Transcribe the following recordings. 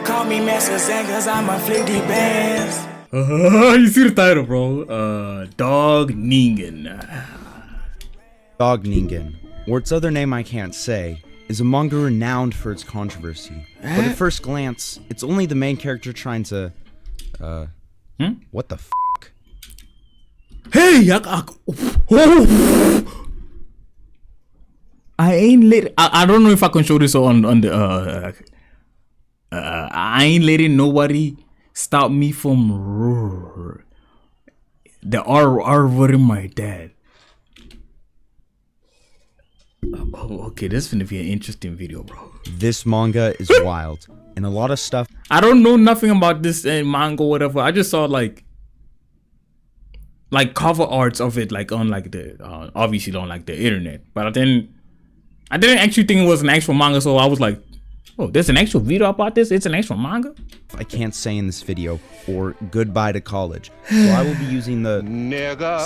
Call me Master Zen cause I'm a flicky bands. You see the title, bro. Dog Ningen. Dog Ningen, or its other name I can't say, is a manga renowned for its controversy. But at first glance, it's only the main character trying to, what the f***? Hey, I ain't let. I don't know if I can show this on the. I ain't letting nobody stop me from the R wording my dad. Oh, okay, this is gonna be an interesting video, bro. This manga is wild, and a lot of stuff. I don't know nothing about this manga, whatever. I just saw like cover arts of it, like on like the obviously on like the internet. But then I didn't actually think it was an actual manga, so I was like, oh, there's an actual video about this? It's an actual manga? I can't say in this video, or goodbye to college. So I will be using the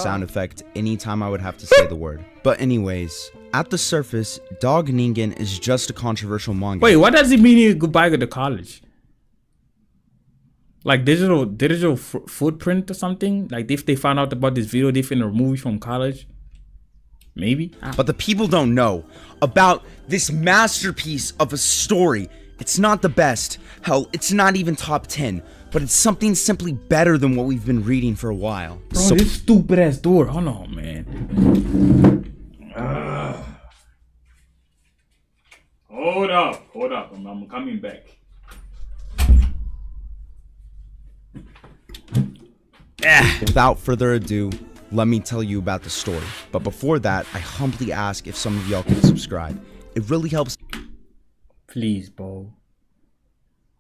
sound effect anytime I would have to say the word. But anyways, at the surface, Dog Ningen is just a controversial manga. Wait, what does it mean goodbye to college? Like digital footprint or something? Like if they found out about this video, they finna remove you from college? Maybe? But the people don't know about this masterpiece of a story. It's not the best. Hell, it's not even top 10. But it's something simply better than what we've been reading for a while. Bro, this stupid ass door. Hold on, man. Hold up. I'm coming back. Without further ado, let me tell you about the story. But before that, I humbly ask if some of y'all can subscribe. It really helps. Please, bro.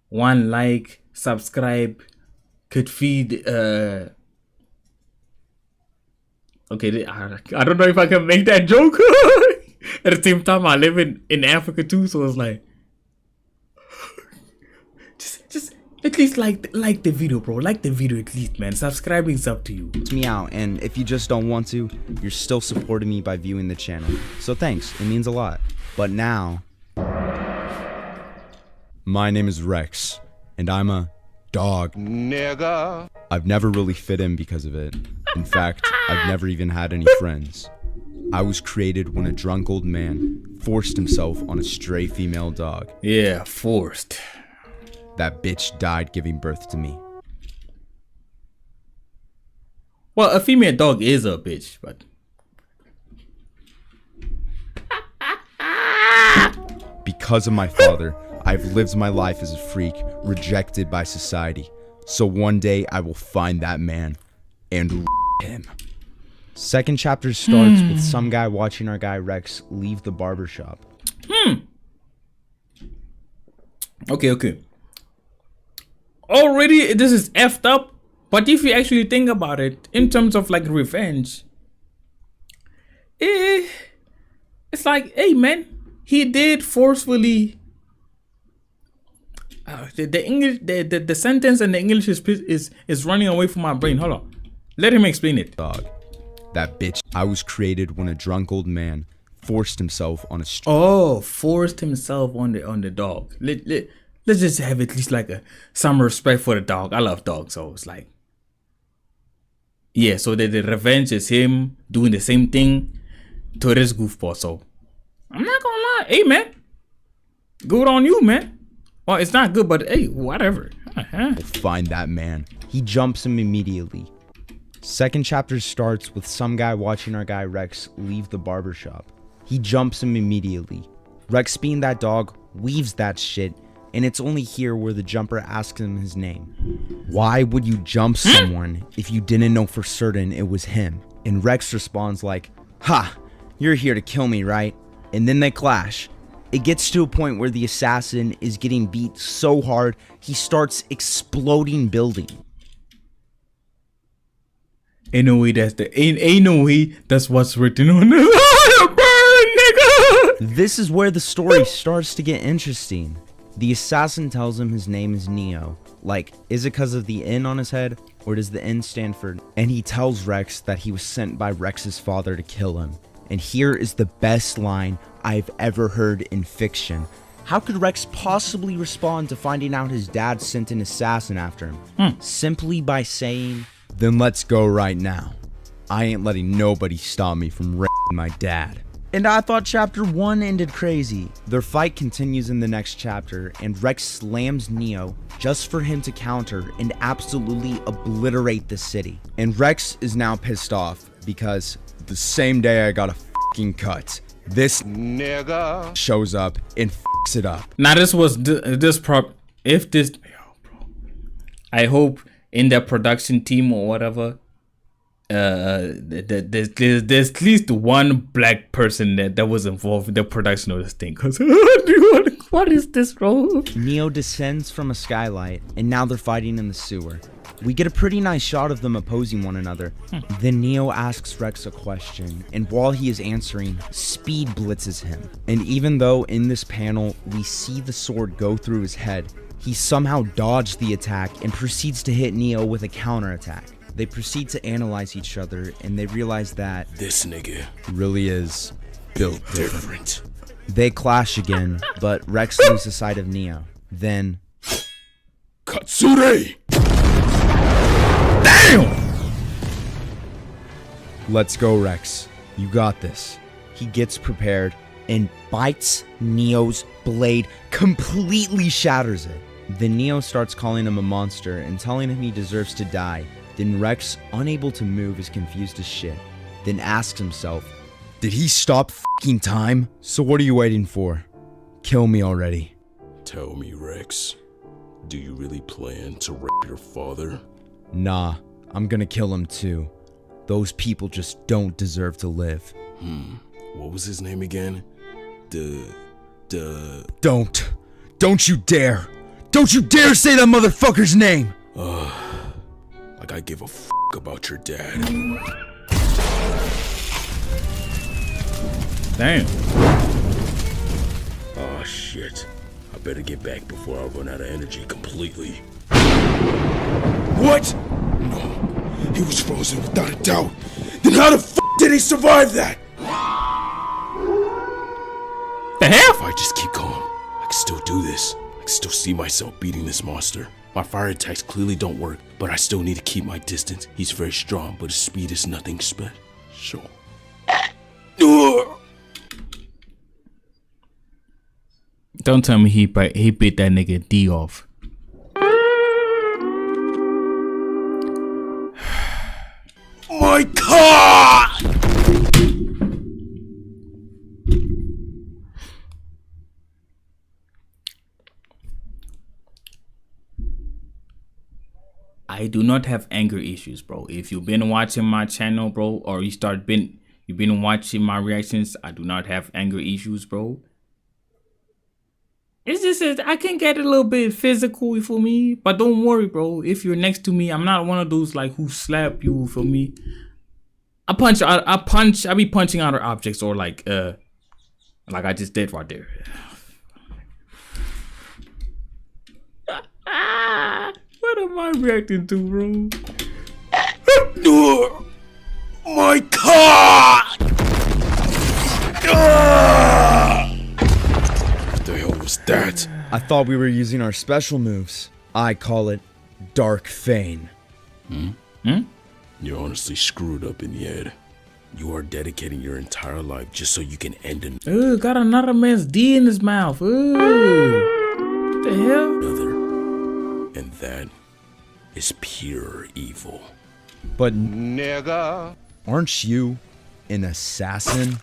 1 like, subscribe, could feed. Okay, I don't know if I can make that joke. At the same time, I live in Africa too, so it's like, just at least like the video, bro. Like the video at least, man. Subscribing's up to you. Me out, and if you just don't want to, you're still supporting me by viewing the channel. So thanks, it means a lot. But now, my name is Rex, and I'm a dog. Nigga. I've never really fit in because of it. In fact, I've never even had any friends. I was created when a drunk old man forced himself on a stray female dog. Yeah, forced. That bitch died giving birth to me. Well, a female dog is a bitch, but because of my father, I've lived my life as a freak, rejected by society. So one day I will find that man and him. Second chapter starts with some guy watching our guy Rex leave the barbershop. Okay. Already this is effed up, but if you actually think about it in terms of like revenge, it's like, hey man, he did forcefully the English, the sentence in the English is running away from my brain. Hold on, let him explain it. Dog. That bitch. I was created when a drunk old man forced himself on a forced himself on the dog. Let's just have at least like some respect for the dog. I love dogs, so it's like, yeah. So the revenge is him doing the same thing to this goofball. So I'm not gonna lie, hey man, good on you, man. Well, it's not good, but hey, whatever. We'll find that man. He jumps him immediately. Second chapter starts with some guy watching our guy Rex leave the barbershop. He jumps him immediately. Rex, being that dog, weaves that shit, and it's only here where the jumper asks him his name. Why would you jump someone if you didn't know for certain it was him? And Rex responds like, ha, you're here to kill me, right? And then they clash. It gets to a point where the assassin is getting beat so hard, he starts exploding building. Ain't no way that's what's written on the burn, nigga. This is where the story starts to get interesting. The assassin tells him his name is Neo. Like, is it because of the N on his head, or does the N stand for? And he tells Rex that he was sent by Rex's father to kill him. And here is the best line I've ever heard in fiction. How could Rex possibly respond to finding out his dad sent an assassin after him? Simply by saying, "Then let's go right now. I ain't letting nobody stop me from raping my dad." And I thought chapter 1 ended crazy. Their fight continues in the next chapter, and Rex slams Neo just for him to counter and absolutely obliterate the city. And Rex is now pissed off because the same day I got a fucking cut, this nigga shows up and fucks it up. Now this was this prop. If this, I hope in the production team or whatever, there's at least one black person that was involved in the production of this thing. Cause what is this, bro? Neo descends from a skylight, and now they're fighting in the sewer. We get a pretty nice shot of them opposing one another. Then Neo asks Rex a question, and while he is answering, Speed blitzes him. And even though in this panel we see the sword go through his head, he somehow dodged the attack and proceeds to hit Neo with a counterattack. They proceed to analyze each other, and they realize that this nigga really is built different. They clash again, but Rex loses sight of Neo. Then Katsure! Damn! Let's go, Rex. You got this. He gets prepared and bites Neo's blade, completely shatters it. Then Neo starts calling him a monster and telling him he deserves to die. Then Rex, unable to move, is confused as shit. Then asks himself, did he stop fucking time? So what are you waiting for? Kill me already. Tell me, Rex, do you really plan to rape your father? Nah, I'm gonna kill him too. Those people just don't deserve to live. What was his name again? Don't you dare! Don't you dare say that motherfucker's name! Like I give a f*** about your dad. Damn. Oh shit. I better get back before I run out of energy completely. What? No. He was frozen without a doubt. Then how the f*** did he survive that? The hell? If I just keep going, I can still do this. I can still see myself beating this monster. My fire attacks clearly don't work, but I still need to keep my distance. He's very strong, but his speed is nothing special. Don't tell me he bit that nigga D off. My God! I do not have anger issues, bro. If you've been watching my channel, bro, or you've been watching my reactions, I do not have anger issues, bro. It's just that I can get a little bit physical for me, but don't worry, bro. If you're next to me, I'm not one of those like who slap you for me. I be punching out of objects or like I just did right there. What am I reacting to, bro? My God! What the hell was that? I thought we were using our special moves. I call it Dark Feign. You're honestly screwed up in the head. You are dedicating your entire life just so you can end Ooh, got another man's D in his mouth. Ooh. What the hell? another. And that is pure evil. But nigga, aren't you an assassin?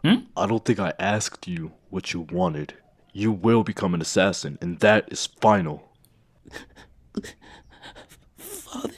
I don't think I asked you what you wanted. You will become an assassin, and that is final. Father.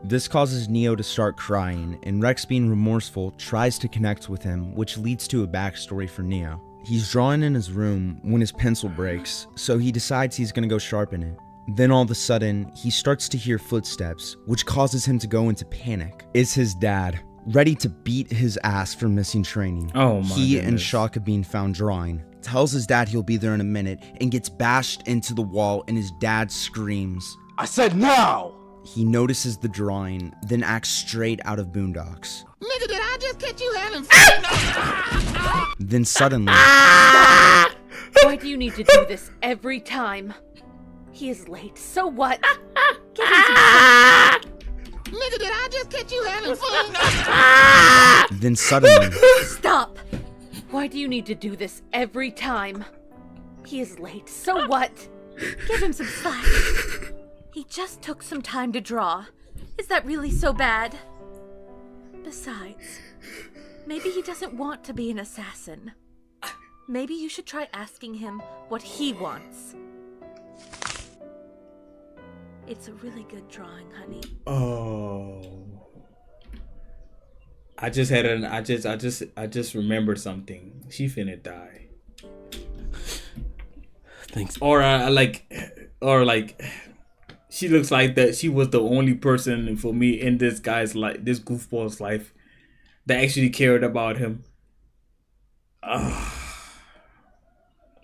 This causes Neo to start crying, and Rex, being remorseful, tries to connect with him, which leads to a backstory for Neo. He's drawing in his room when his pencil breaks, so he decides he's gonna go sharpen it. Then all of a sudden, he starts to hear footsteps, which causes him to go into panic. It's his dad, ready to beat his ass for missing training. Oh my He and goodness. Shaka being found drawing. Tells his dad he'll be there in a minute, and gets bashed into the wall, and his dad screams. I said now! He notices the drawing, then acts straight out of Boondocks. Nigga, did I just catch you having fun? Then suddenly, Why do you need to do this every time? He is late, so what? Give him some slack. Nigga, did I just catch you having fun? Then suddenly, Stop! Why do you need to do this every time? He is late, so what? Give him some slack. He just took some time to draw. Is that really so bad? Besides, maybe he doesn't want to be an assassin. Maybe you should try asking him what he wants. It's a really good drawing, honey. Oh. I just remembered something. She finna die. Thanks. Or she looks like that she was the only person for me in this guy's life, this goofball's life, that actually cared about him.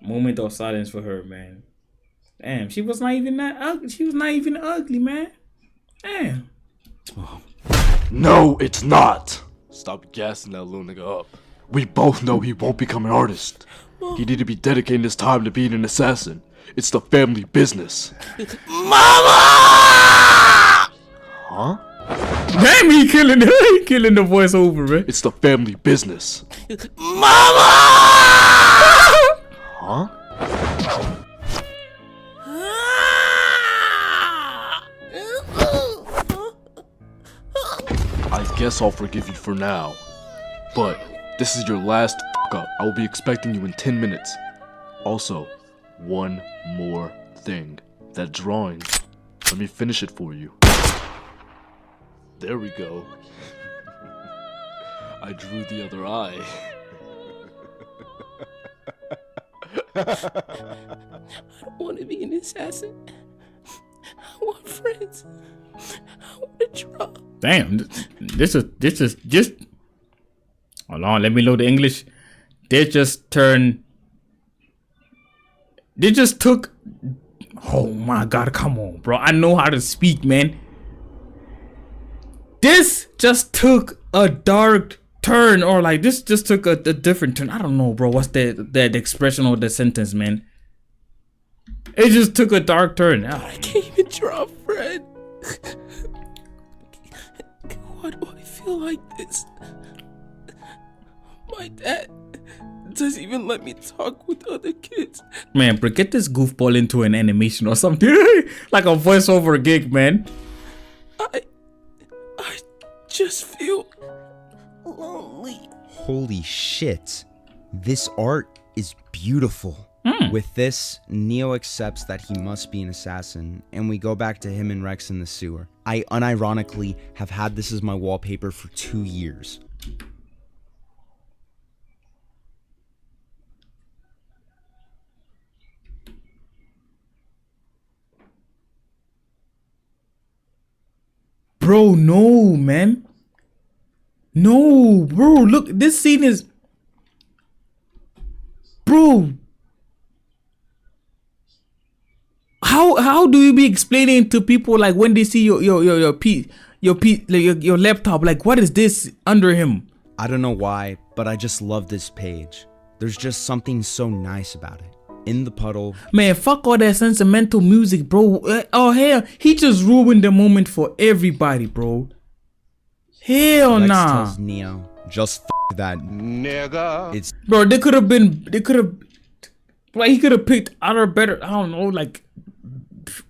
Moment of silence for her, man. Damn, she was not even that ugly. She was not even ugly, man. Damn. No, it's not. Stop gassing that little nigga up. We both know he won't become an artist. He need to be dedicating his time to being an assassin. It's the family business. Mama! Huh? Damn, he killing the voiceover, man. It's the family business. Mama! Huh? I guess I'll forgive you for now. But this is your last f*** up. I will be expecting you in 10 minutes. Also, one more thing. That drawing. Let me finish it for you. There we go. I drew the other eye. I don't want to be an assassin. I want friends. I want to draw. Damn, this is just. Hold on, let me load the English. They just took. Oh my God, come on, bro. I know how to speak, man. This just took a dark turn, or like this just took a different turn. I don't know, bro. What's that expression or the sentence, man? It just took a dark turn. I can't even draw a friend. Why do I feel like this? My dad doesn't even let me talk with other kids. Man, bro, get this goofball into an animation or something. Like a voiceover gig, man. I just feel lonely. holy shit. This art is beautiful. With this, Neo accepts that he must be an assassin, and we go back to him and Rex in the sewer. I unironically have had this as my wallpaper for 2 years. Bro, no, man. No, bro, look, this scene is... Bro. How do you be explaining to people, like, when they see your laptop, like, what is this under him? I don't know why, but I just love this page. There's just something so nice about it. In the puddle. Man, fuck all that sentimental music, bro. Oh, hell, he just ruined the moment for everybody, bro. Hell Rex nah. tells Neo, just f that nigga. It's Bro, like, he could have picked other better, I don't know, like,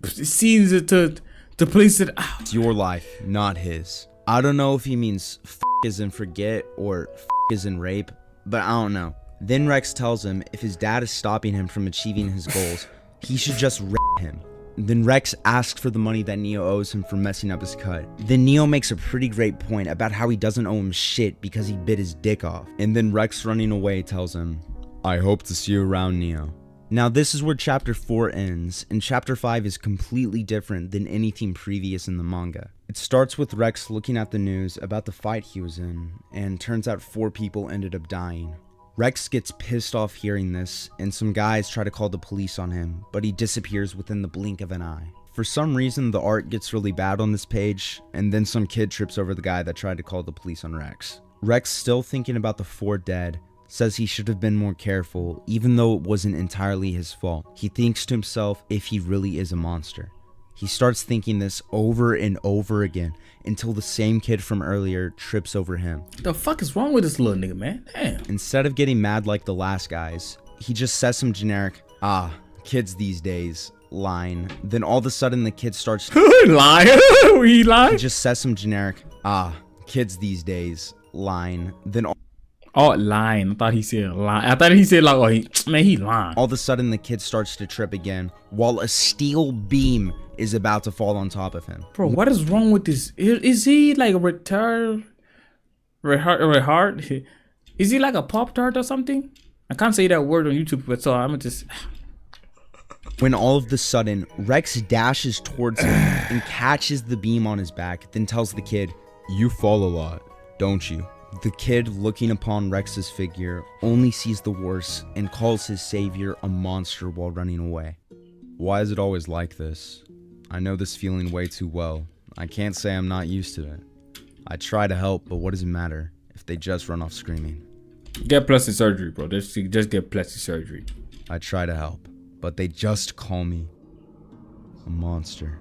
scenes to place it out. It's your life, not his. I don't know if he means f as in forget or f as in rape, but I don't know. Then Rex tells him if his dad is stopping him from achieving his goals, he should just rape him. Then Rex asks for the money that Neo owes him for messing up his cut. Then Neo makes a pretty great point about how he doesn't owe him shit because he bit his dick off. And then Rex running away tells him, I hope to see you around, Neo. Now this is where chapter 4 ends, and chapter 5 is completely different than anything previous in the manga. It starts with Rex looking at the news about the fight he was in, and turns out 4 people ended up dying. Rex gets pissed off hearing this, and some guys try to call the police on him, but he disappears within the blink of an eye. For some reason, the art gets really bad on this page, and then some kid trips over the guy that tried to call the police on Rex. Rex, still thinking about the 4 dead, says he should have been more careful, even though it wasn't entirely his fault. He thinks to himself if he really is a monster. He starts thinking this over and over again until the same kid from earlier trips over him. The fuck is wrong with this little nigga, man? Damn. Instead of getting mad like the last guys, he just says some generic, kids these days line. Then all of a sudden the kid starts Lying? He lying? He just says some generic, kids these days line. Then oh, lying. I thought he said lying. I thought he said like, oh, he lying. all of a sudden the kid starts to trip again while a steel beam is about to fall on top of him. Bro, what is wrong with this? Is he like a retard? Is he like a Pop-Tart or something? I can't say that word on YouTube, but so I'm just... When all of a sudden, Rex dashes towards him and catches the beam on his back, then tells the kid, "You fall a lot, don't you?" The kid, looking upon Rex's figure, only sees the worst and calls his savior a monster while running away. Why is it always like this? I know this feeling way too well. I can't say I'm not used to it. I try to help, but what does it matter if they just run off screaming? Get plastic surgery, bro. Just get plastic surgery. I try to help, but they just call me a monster.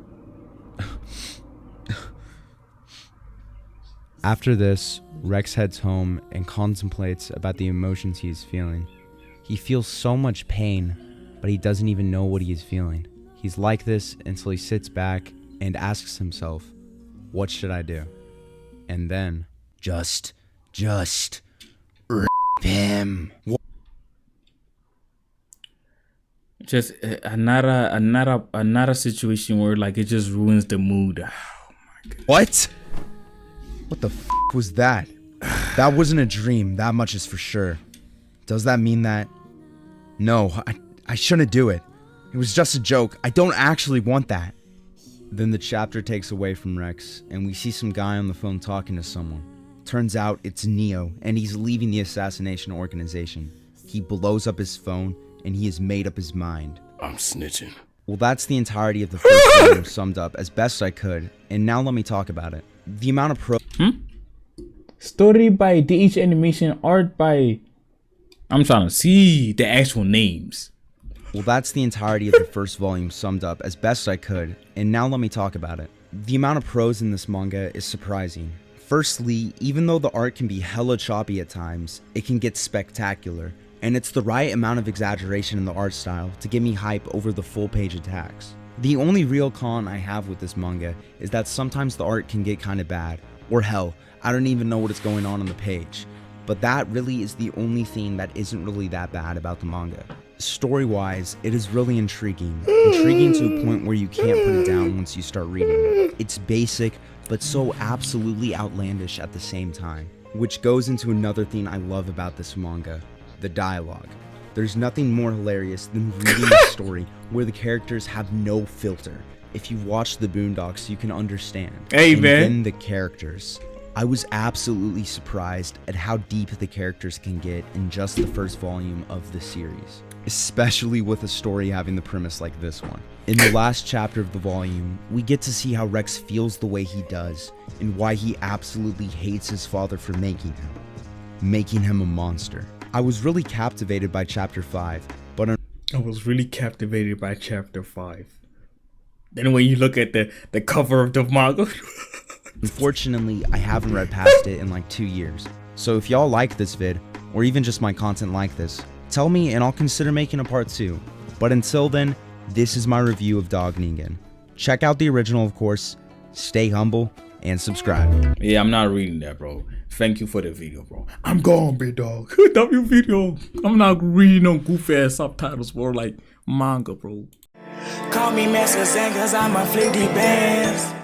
After this, Rex heads home and contemplates about the emotions he is feeling. He feels so much pain, but he doesn't even know what he is feeling. He's like this until he sits back and asks himself, what should I do? And then, just rip him. Just another situation where like it just ruins the mood. Oh my god. What the f was that? That wasn't a dream, that much is for sure. Does that mean that? No, I shouldn't do it. It was just a joke. I don't actually want that. Then the chapter takes away from Rex, and we see some guy on the phone talking to someone. Turns out it's Neo, and he's leaving the assassination organization. He blows up his phone, and he has made up his mind. I'm snitching. Well, that's the entirety of the first volume summed up as best I could, and now let me talk about it. The amount of Story by DH Animation, art by... I'm trying to see the actual names. Well, that's the entirety of the first volume summed up as best I could, and now let me talk about it. The amount of prose in this manga is surprising. Firstly, even though the art can be hella choppy at times, it can get spectacular, and it's the right amount of exaggeration in the art style to get me hype over the full page attacks. The only real con I have with this manga is that sometimes the art can get kinda bad, or hell, I don't even know what is going on the page. But that really is the only thing that isn't really that bad about the manga. Story-wise, it is really intriguing to a point where you can't put it down once you start reading it. It's basic, but so absolutely outlandish at the same time. Which goes into another thing I love about this manga, the dialogue. There's nothing more hilarious than reading a story where the characters have no filter. If you watch the Boondocks, you can understand. Hey, and man. then the characters. I was absolutely surprised at how deep the characters can get in just the first volume of the series. Especially with a story having the premise like this one. In the last chapter of the volume, we get to see how Rex feels the way he does, and why he absolutely hates his father for making him a monster. I was really captivated by chapter 5, but I was really captivated by chapter 5. Then when you look at the cover of the manga, unfortunately, I haven't read past it in like 2 years. So if y'all like this vid, or even just my content like this, tell me and I'll consider making a part 2. But until then, this is my review of Dog Negan. Check out the original, of course, stay humble, and subscribe. yeah, I'm not reading that, bro. Thank you for the video, bro. I'm gone, big dog. W video. I'm not reading no goofy ass subtitles for like manga, bro. Call me Master Zen, cause I'm a flick the bands.